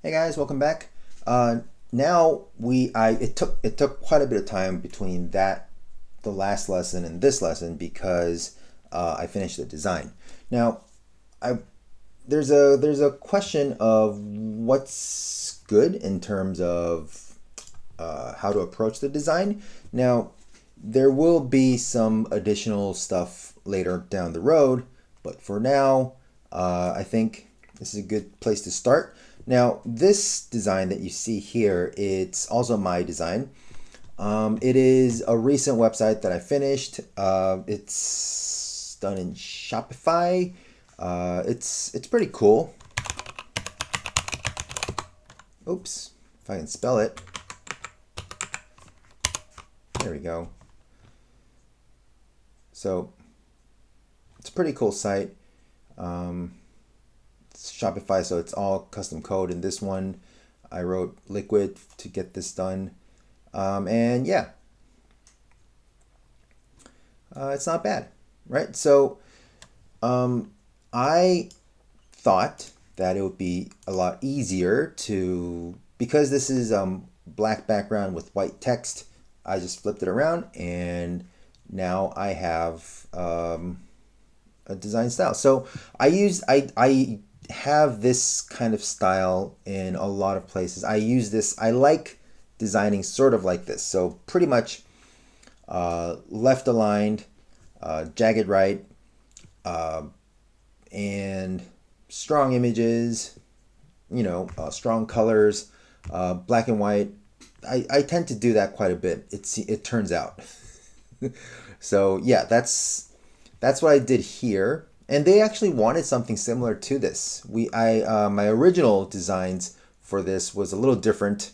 Hey guys, welcome back. Now it took quite a bit of time between the last lesson and this lesson because I finished the design. Now, I there's a question of what's good in terms of how to approach the design. Now, there will be some additional stuff later down the road, but for now, I think this is a good place to start. Now, this design that you see here, it's also my design. It is a recent website that I finished. It's done in Shopify. It's pretty cool. Oops, if I can spell it. There we go. So it's a pretty cool site. It's Shopify, so it's all custom code. In this one, I wrote Liquid to get this done. And yeah, it's not bad, right? So I thought that it would be a lot easier because this is black background with white text. I just flipped it around and now I have a design style. So I have this kind of style in a lot of places. I use this. I like designing sort of like this. So pretty much left aligned, jagged right, uh, and strong images. Strong colors, black and white. I tend to do that quite a bit. It turns out. So yeah, that's what I did here. And they actually wanted something similar to this. My original designs for this was a little different.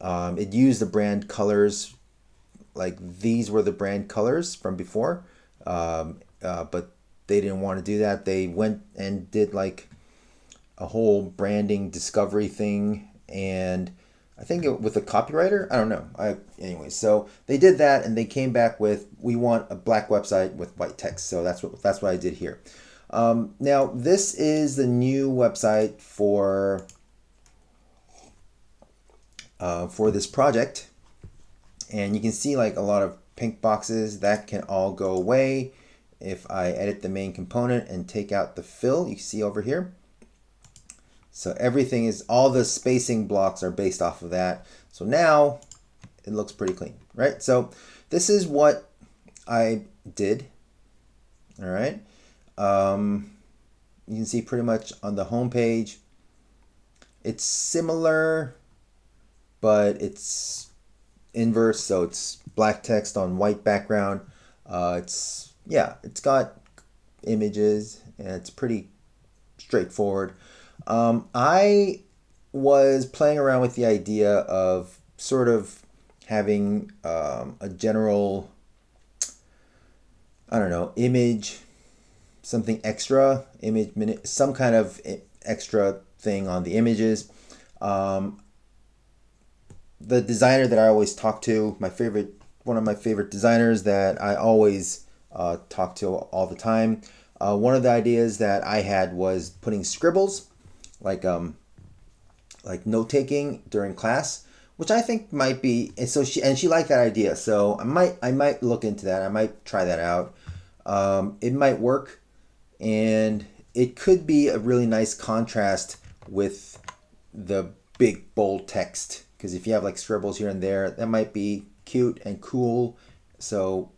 It used the brand colors, like these were the brand colors from before, but they didn't want to do that. They went and did like a whole branding discovery thing, and I think with a copywriter, I don't know. Anyway, so they did that, and they came back with we want a black website with white text. So that's what I did here. Now this is the new website for this project, and you can see like a lot of pink boxes that can all go away if I edit the main component and take out the fill. You see over here. So all the spacing blocks are based off of that. So now it looks pretty clean, right? So this is what I did. All right. You can see pretty much on the home page. It's similar, but it's inverse. So it's black text on white background. It's got images and it's pretty straightforward. I was playing around with the idea of sort of having a general, I don't know, image, something extra, some kind of extra thing on the images. The designer that I always talk to, one of my favorite designers that I always talk to all the time. One of the ideas that I had was putting scribbles, like note taking during class, which I think might be. And so she liked that idea. So I might look into that. I might try that out. It might work, and it could be a really nice contrast with the big bold text. Because if you have like scribbles here and there, that might be cute and cool. So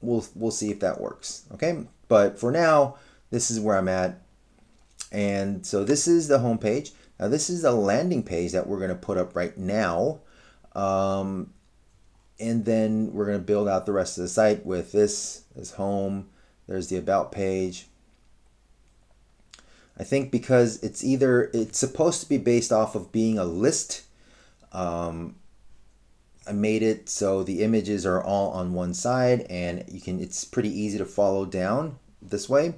we'll see if that works. Okay, but for now, this is where I'm at. And so this is the home page. Now this is the landing page that we're going to put up right now. And then we're going to build out the rest of the site with this as home. There's the about page. I think because it's supposed to be based off of being a list. I made it so the images are all on one side, and it's pretty easy to follow down this way,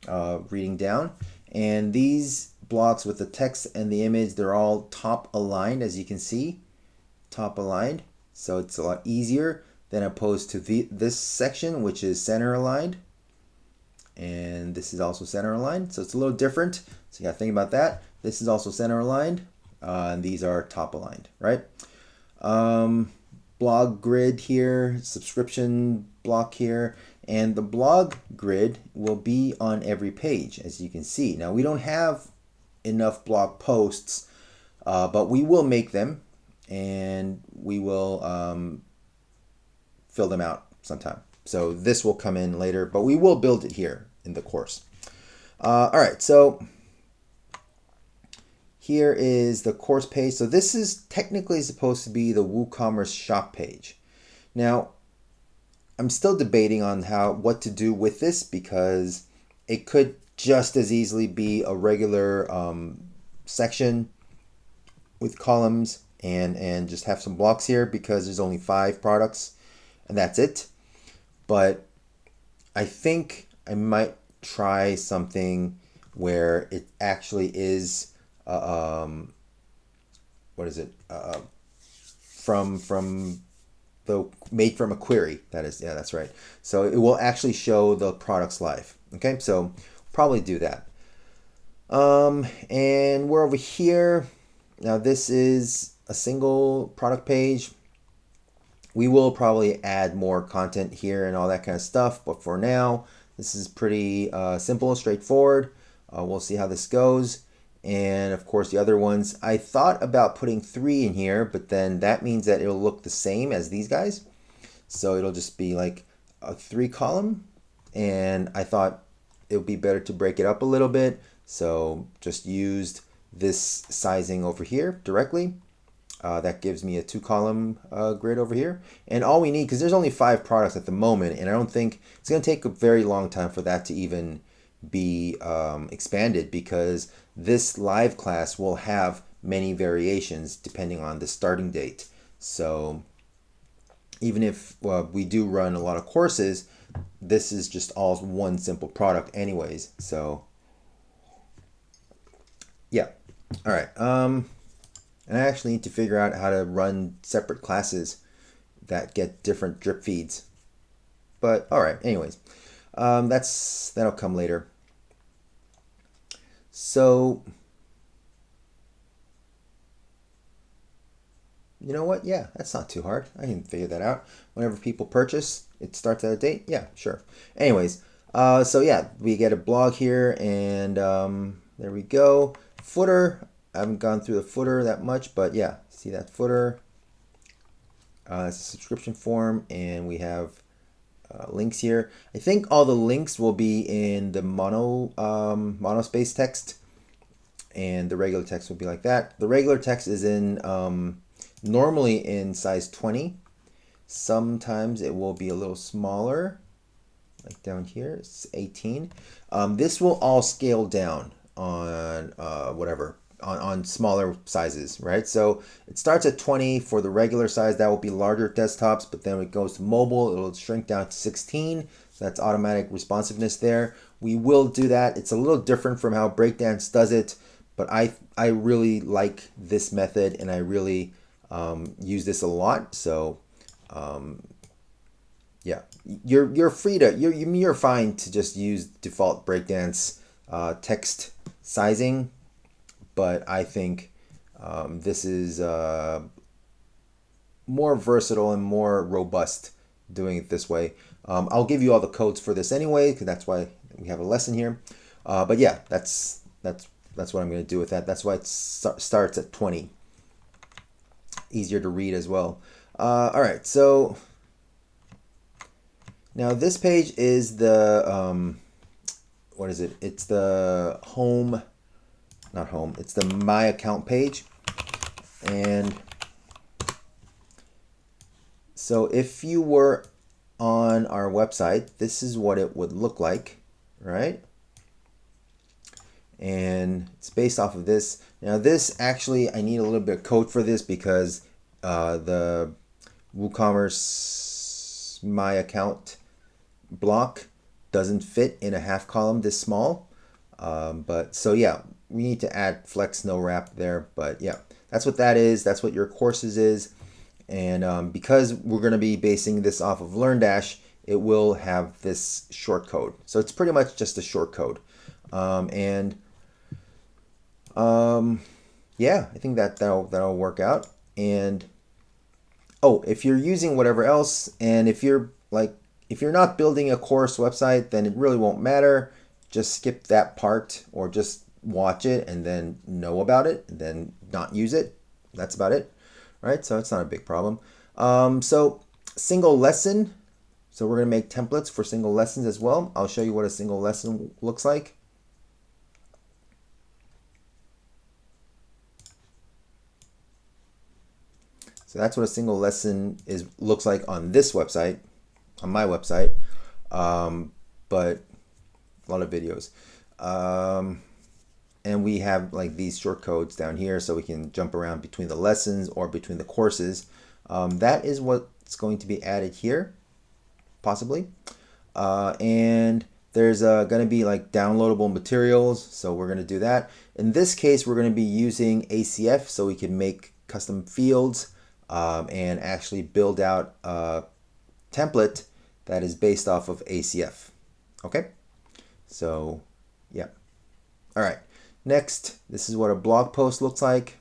reading down. And these blocks with the text and the image, they're all top aligned, as you can see, top aligned. So it's a lot easier than opposed to this section, which is center aligned. And this is also center aligned. So it's a little different. So you got to think about that. This is also center aligned. and these are top aligned, right? Blog grid here, subscription block here, and the blog grid will be on every page, as you can see. Now, we don't have enough blog posts, but we will make them, and we will fill them out sometime. So this will come in later, but we will build it here in the course. All right, so here is the course page. So this is technically supposed to be the WooCommerce shop page. Now, I'm still debating on what to do with this, because it could just as easily be a regular section with columns and just have some blocks here, because there's only 5 products and that's it. But I think I might try something where it actually is what is it? From the made from a query. That is, yeah, that's right. So it will actually show the products live. Okay, so probably do that. And we're over here. Now this is a single product page. We will probably add more content here and all that kind of stuff, but for now, this is pretty simple, straightforward. We'll see how this goes. And of course, the other ones, I thought about putting 3 in here, but then that means that it'll look the same as these guys. So it'll just be like a 3 column. And I thought it would be better to break it up a little bit. So just used this sizing over here directly. That gives me a 2 column grid over here. And all we need, because there's only 5 products at the moment, and I don't think it's going to take a very long time for that to even be expanded, because this live class will have many variations depending on the starting date. So even if we do run a lot of courses, this is just all one simple product anyways. So yeah. All right. And I actually need to figure out how to run separate classes that get different drip feeds. But all right, anyways, that'll come later. So, you know what? Yeah, that's not too hard. I can figure that out. Whenever people purchase, it starts at a date. Yeah, sure. Anyways, so yeah, we get a blog here, and there we go. Footer. I haven't gone through the footer that much, but yeah, see that footer. It's a subscription form, and we have links here. I think all the links will be in the monospace text, and the regular text will be like that. The regular text is in normally in size 20. Sometimes it will be a little smaller, like down here, it's 18. This will all scale down on whatever. On smaller sizes, right? So it starts at 20 for the regular size. That will be larger desktops, but then when it goes to mobile, it'll shrink down to 16. So that's automatic responsiveness there. We will do that. It's a little different from how Breakdance does it, but I really like this method, and I really use this a lot. So yeah, you're free to you're fine to just use default Breakdance text sizing. But I think this is more versatile and more robust doing it this way. I'll give you all the codes for this anyway, because that's why we have a lesson here. But yeah, that's what I'm going to do with that. That's why it starts at 20. Easier to read as well. All right, so now this page is the what is it? It's the home. Not home, it's the My Account page. And so if you were on our website, this is what it would look like, right? And it's based off of this. Now this actually, I need a little bit of code for this, because the WooCommerce My Account block doesn't fit in a half column this small. But so yeah, we need to add flex no wrap there, but yeah, that's what that is. That's what your courses is. And because we're going to be basing this off of LearnDash, it will have this short code. So it's pretty much just a short code. Yeah, yeah, I think that'll work out. And oh, if you're using whatever else, and if you're not building a course website, then it really won't matter. Just skip that part or just watch it and then know about it and then not use it. That's about it. Right? So it's not a big problem. So single lesson. So we're going to make templates for single lessons as well. I'll show you what a single lesson looks like. So that's what a single lesson looks like on this website, on my website, but a lot of videos. And we have like these short codes down here so we can jump around between the lessons or between the courses. That is what's going to be added here, possibly. And there's going to be like downloadable materials, so we're going to do that. In this case, we're going to be using ACF so we can make custom fields and actually build out a template that is based off of ACF. Okay, so yeah. All right, next, this is what a blog post looks like.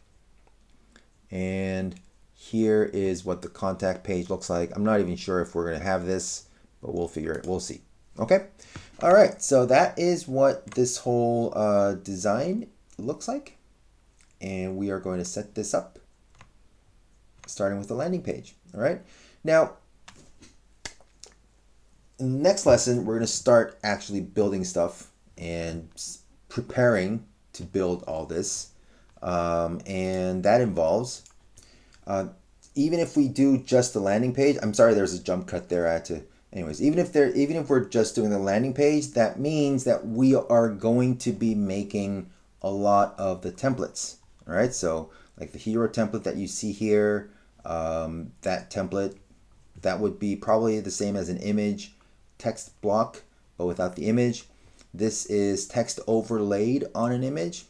And here is what the contact page looks like. I'm not even sure if we're going to have this, but we'll figure it. We'll see. Okay. All right. So that is what this whole design looks like. And we are going to set this up, starting with the landing page. All right. Now, in the next lesson, we're going to start actually building stuff and preparing to build all this. And that involves, even if we do just the landing page, I'm sorry, there's a jump cut there. I had to, anyways, even if we're just doing the landing page, that means that we are going to be making a lot of the templates. All right. So like the hero template that you see here, that template, that would be probably the same as an image text block, but without the image. This is text overlaid on an image.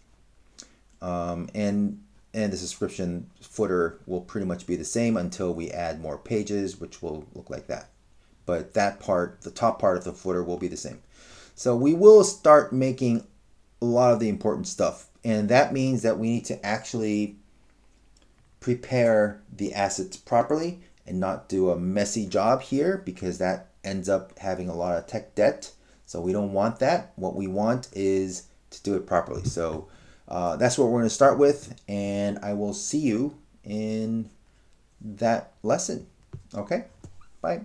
And the subscription footer will pretty much be the same until we add more pages, which will look like that. But that part, the top part of the footer, will be the same. So we will start making a lot of the important stuff. And that means that we need to actually prepare the assets properly and not do a messy job here, because that ends up having a lot of tech debt. So we don't want that. What we want is to do it properly. So that's what we're going to start with, and I will see you in that lesson. Okay, bye.